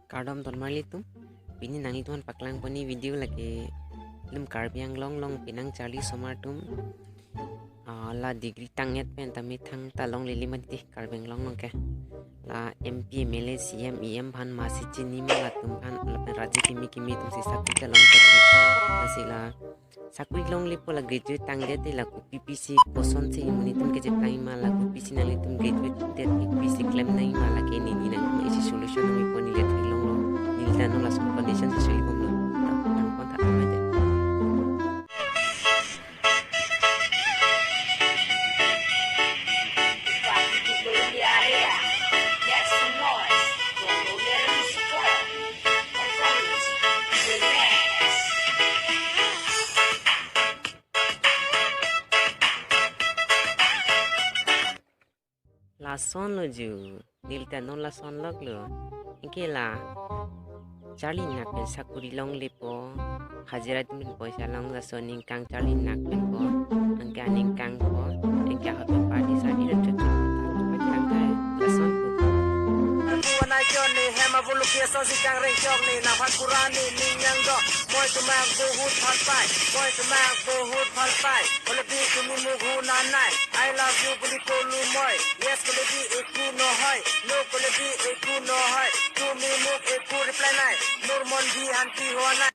Kardom ton marli tum bini nangi tuan paklang poni video lagi lum karbiang long long pinang charli somartum la degree tanget pen tami thang talong lili mati karbiang long long ke la MP MLA CM EM phan masi chini ma la tum phan la raji kimi tum si sakui ka long ka masila sakui long lipo la graduate tang de te la ku PPC poson se imuni tum ke jetai ma la ku PC na tum graduate de PPC claim nai ma la ke ni ni na isi solution mi poni le thai long long ni la no la some condition se sui bom lo ang kon ta ma de la son lo ju nilta no la son lok lo inke la Charlie nak pen sakuri long lipo hajira tumin poisa long la soning kang Charlie nak pen po angka ning kang po angka hot party sa ira tu kang kai la son po Wana Johnny hema bulukia sosi kang reng chokni na phakurani ninyang do moi tumang buhut phalpai moi tumang buhut phalpai ole bi tumi mugu nanai I love you buli kolu moi yes kole bi eku no hoy no kole bi eku no hoy tumi mug eku reply nai nurmon bi anti ho nai